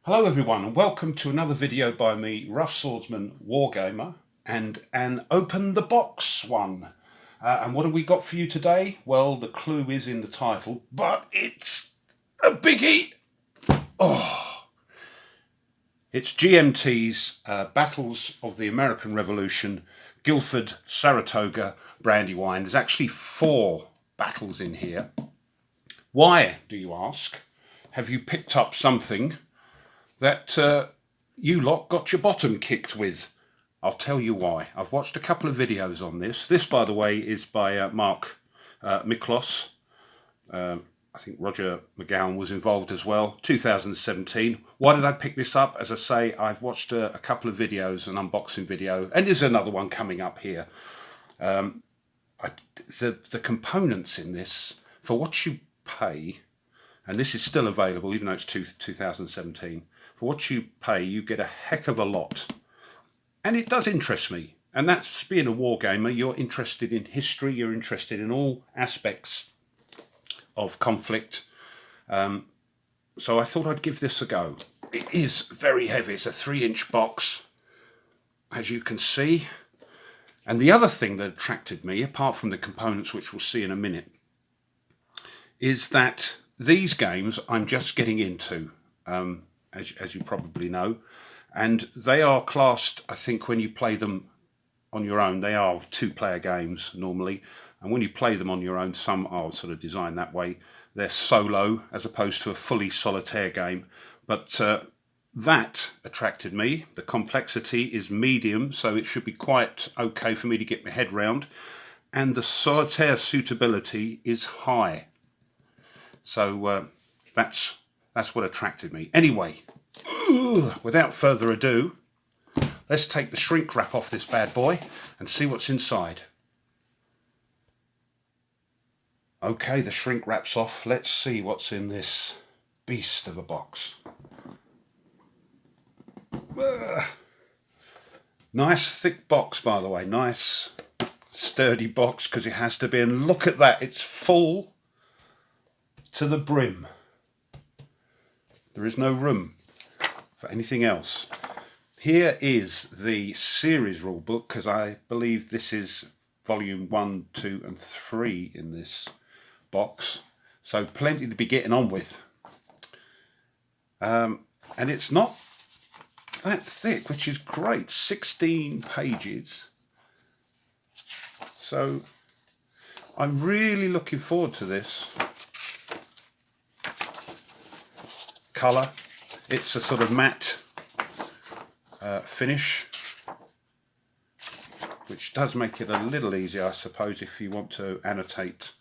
Hello everyone and welcome to another video by me, Rough Swordsman Wargamer, and an open the box one. And what have we got for you today? Well, the clue is in the title, but it's a biggie. Oh, it's GMT's Battles of the American Revolution, Guilford, Saratoga, Brandywine. There's actually 4 battles in here. Why, do you ask? Have you picked up something that you lot got your bottom kicked with? I'll tell you why. I've watched a couple of videos on this. This, by the way, is by Mark Miklos. I think Roger McGowan was involved as well. 2017. Why did I pick this up? As I say, I've watched a couple of videos, an unboxing video, and there's another one coming up here. The components in this, for what you pay, and this is still available even though it's 2017, for what you pay you get a heck of a lot, and it does interest me. And that's being a wargamer, you're interested in history, you're interested in all aspects of conflict, so I thought I'd give this a go. It is very heavy. It's a 3-inch box, as you can see. And the other thing that attracted me, apart from the components which we'll see in a minute, is that these games I'm just getting into, as you probably know, and they are classed, I think, when you play them on your own, they are 2-player games normally, and when you play them on your own, some are sort of designed that way. They're solo as opposed to a fully solitaire game, but that attracted me. The complexity is medium, so it should be quite okay for me to get my head round, and the solitaire suitability is high. So that's what attracted me. Anyway, without further ado, let's take the shrink wrap off this bad boy and see what's inside. Okay, the shrink wrap's off. Let's see what's in this beast of a box. Nice thick box, by the way. Nice sturdy box, because it has to be. And look at that, it's full to the brim. There is no room for anything else. Here is the series rule book, because I believe this is volume 1, 2 and 3 in this box, so plenty to be getting on with. And it's not that thick, which is great. 16 pages, so I'm really looking forward to this. Colour, it's a sort of matte finish, which does make it a little easier, I suppose, if you want to annotate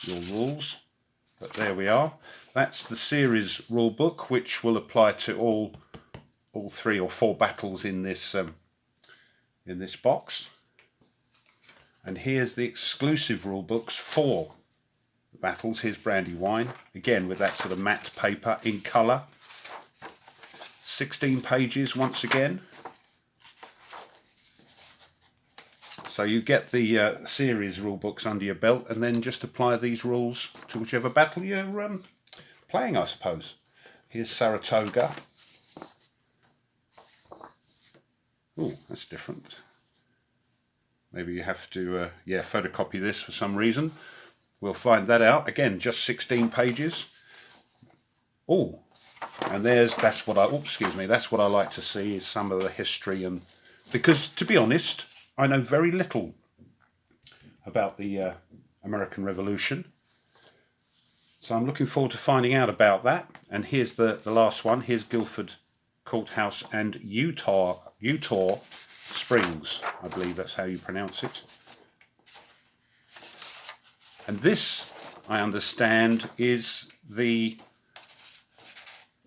your rules. But there we are. That's the series rule book, which will apply to all 3 or 4 battles in this box. And here's the exclusive rule books for the battles. Here's Brandywine, again with that sort of matte paper in colour. 16 pages once again. So you get the series rule books under your belt, and then just apply these rules to whichever battle you're playing, I suppose. Here's Saratoga. Oh, that's different. Maybe you have to photocopy this for some reason. We'll find that out. Again, just 16 pages. Oh, and that's what I like to see, is some of the history, and because, to be honest, I know very little about the American Revolution, so I'm looking forward to finding out about that. And here's the last one. Here's Guilford Courthouse and Utah Springs, I believe that's how you pronounce it. And this, I understand, is the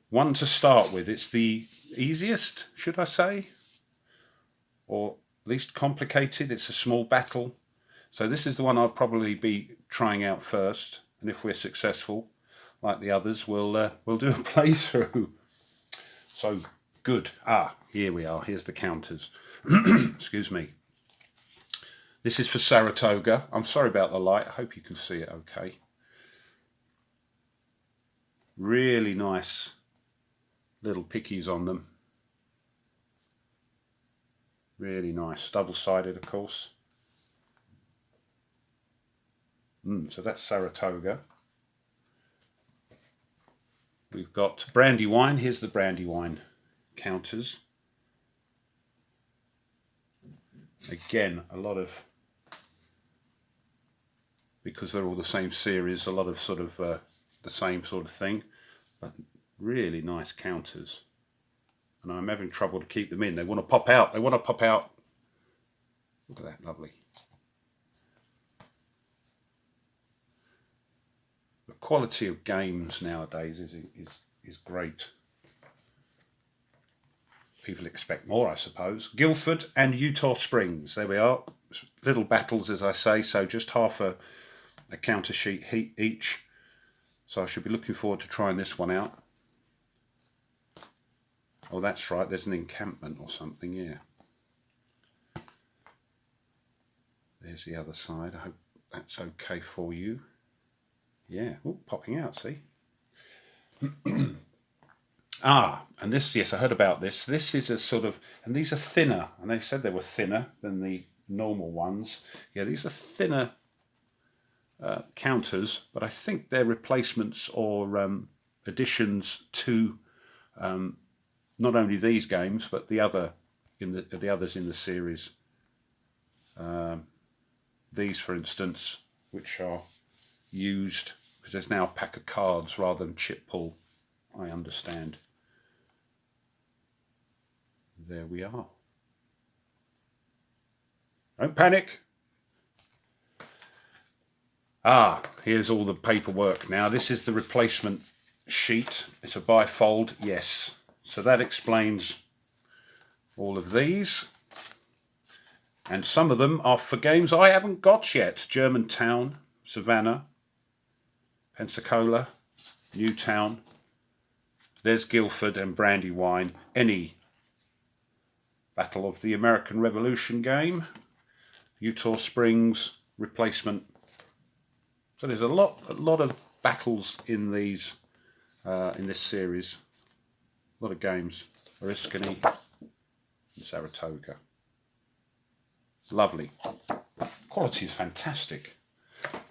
one to start with. It's the easiest, should I say, or least complicated. It's a small battle, so this is the one I'll probably be trying out first, and if we're successful, like the others, we'll do a playthrough. So good. Here we are. Here's the counters. Excuse me. This is for Saratoga. I'm sorry about the light. I hope you can see it okay. Really nice little pickies on them. Really nice. Double-sided, of course. So that's Saratoga. We've got Brandywine. Here's the Brandywine counters. Again, a lot of, because they're all the same series, a lot of sort of the same sort of thing, but really nice counters. And I'm having trouble to keep them in. They want to pop out. They want to pop out. Look at that, lovely. The quality of games nowadays is great. People expect more, I suppose. Guilford and Utah Springs. There we are. Little battles, as I say. So just half a counter sheet each. So I should be looking forward to trying this one out. Oh, that's right. There's an encampment or something, yeah. There's the other side. I hope that's okay for you. Yeah, oh, popping out, see? And this, yes, I heard about this. This is a sort of, and these are thinner, and they said they were thinner than the normal ones. Yeah, these are thinner counters, but I think they're replacements or additions to not only these games, but the others in the series. These, for instance, which are used because there's now a pack of cards rather than chip pull, I understand. There we are. Don't panic. Here's all the paperwork now. This is the replacement sheet. It's a bifold, yes. So that explains all of these. And some of them are for games I haven't got yet. Germantown, Savannah, Pensacola, Newtown. There's Guilford and Brandywine. Any Battle of the American Revolution game. Utah Springs replacement. So there's a lot of battles in these in this series. A lot of games. Oriskany and Saratoga. Lovely. Quality is fantastic.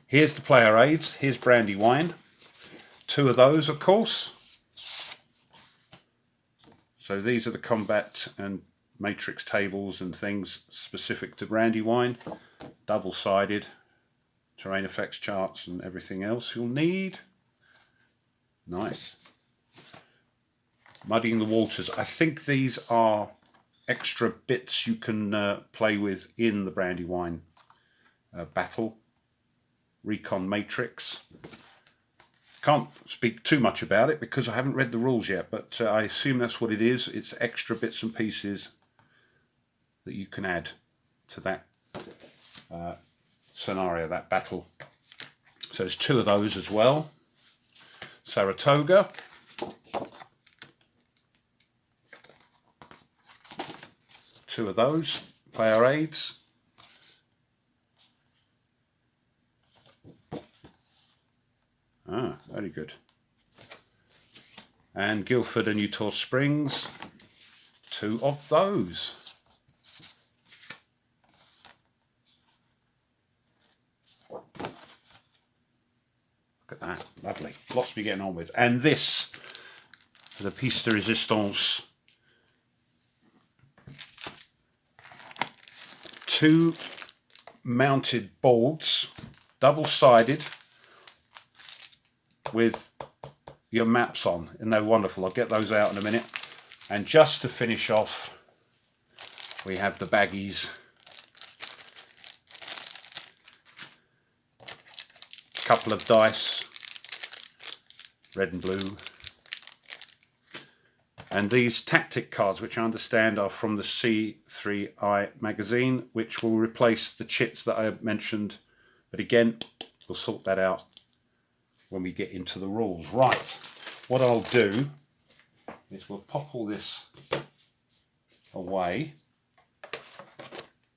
Here's the player aids. Here's Brandywine. 2 of those, of course. So these are the combat and matrix tables and things specific to Brandywine. Double-sided. Terrain effects charts and everything else you'll need. Nice. Muddying the Waters. I think these are extra bits you can play with in the Brandywine battle. Recon Matrix. Can't speak too much about it because I haven't read the rules yet, but I assume that's what it is. It's extra bits and pieces that you can add to that scenario, that battle. So there's 2 of those as well. Saratoga. Two of those player aids. Very good. And Guilford and Utah Springs. 2 of those. Look at that, lovely. Lots to be getting on with. And this, the piece de resistance. 2 mounted boards, double-sided, with your maps on, and they're wonderful. I'll get those out in a minute. And just to finish off, we have the baggies. Couple of dice, red and blue. And these tactic cards, which I understand are from the C3I magazine, which will replace the chits that I mentioned. But again, we'll sort that out when we get into the rules. Right, what I'll do is we'll pop all this away.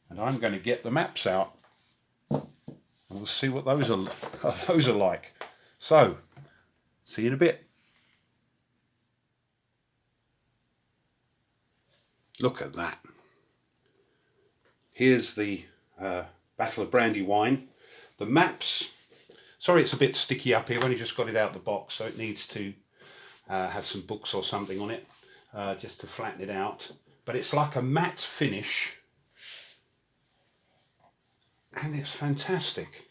And I'm going to get the maps out. And we'll see what those are like. So, see you in a bit. Look at that. Here's the Battle of Brandywine. The maps, sorry it's a bit sticky up here, I've only just got it out the box, so it needs to have some books or something on it, just to flatten it out. But it's like a matte finish, and it's fantastic.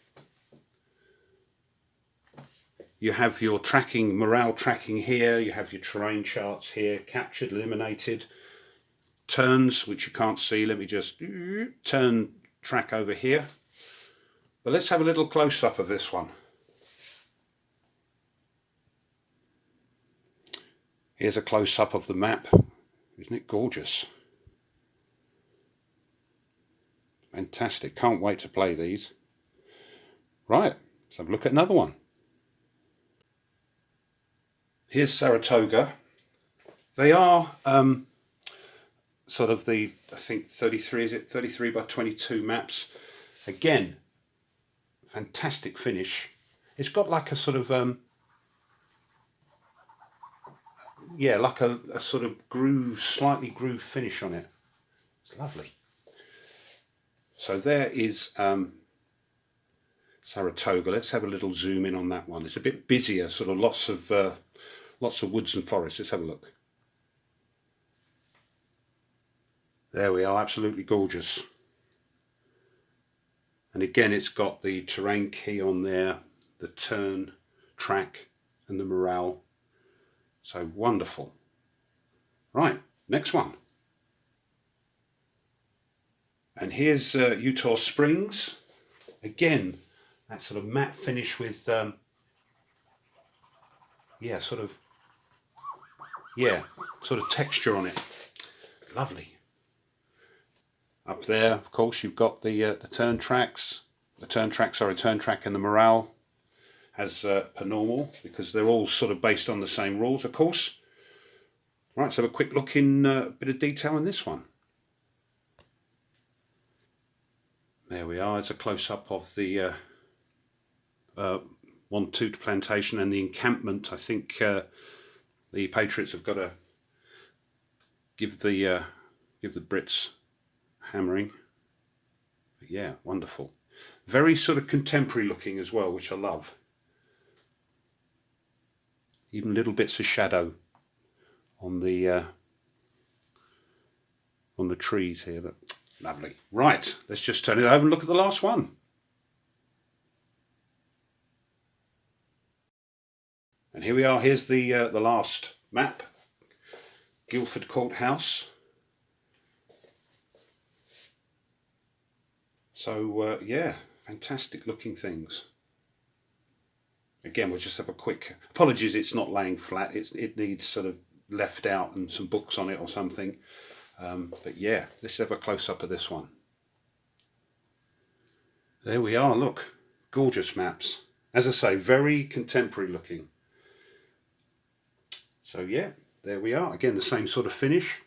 You have your tracking, morale tracking here, you have your terrain charts here, captured, eliminated, turns, which you can't see. Let me just turn track over here. But let's have a little close-up of this one. Here's a close-up of the map. Isn't it gorgeous? Fantastic. Can't wait to play these. Right, let's have a look at another one. Here's Saratoga. They are sort of the, I think 33, is it 33 by 22 maps. Again, fantastic finish. It's got like a sort of yeah, like a sort of groove, slightly groove finish on it. It's lovely. So there is Saratoga. Let's have a little zoom in on that one. It's a bit busier, sort of lots of woods and forests. Let's have a look. There we are, absolutely gorgeous. And again, it's got the terrain key on there, the turn, track, and the morale. So wonderful. Right, next one. And here's Utah Springs. Again, that sort of matte finish with, yeah, sort of texture on it. Lovely. Up there, of course, you've got the turn track and the morale as per normal, because they're all sort of based on the same rules, of course. Right, let's have a quick look in a bit of detail in this one. There we are. It's a close-up of the 1-2 plantation and the encampment. I think the Patriots have got to give the Brits hammering. But yeah, wonderful. Very sort of contemporary looking as well, which I love. Even little bits of shadow on the trees here. Look. Lovely. Right, let's just turn it over and look at the last one. And here we are. Here's the last map. Guilford Courthouse. So yeah, fantastic looking things. Again, we'll just have a quick, apologies it's not laying flat, it needs sort of left out and some books on it or something. But yeah, let's have a close-up of this one. There we are, look, gorgeous maps. As I say, very contemporary looking. So yeah, there we are. Again, the same sort of finish.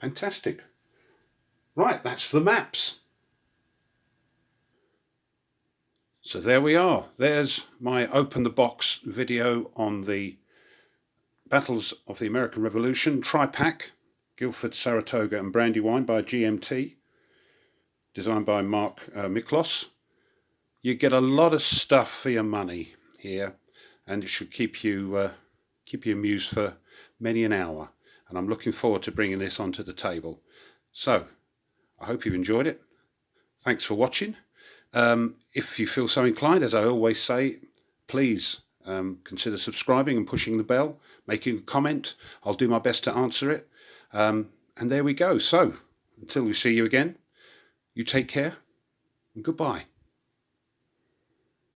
Fantastic. Right, that's the maps. So there we are. There's my Open the Box video on the Battles of the American Revolution tri-pack, Guilford, Saratoga and Brandywine by GMT, designed by Mark Miklos. You get a lot of stuff for your money here, and it should keep you amused for many an hour. And I'm looking forward to bringing this onto the table. So, I hope you've enjoyed it. Thanks for watching. If you feel so inclined, as I always say, please consider subscribing and pushing the bell, making a comment. I'll do my best to answer it. And there we go. So, until we see you again, you take care and goodbye.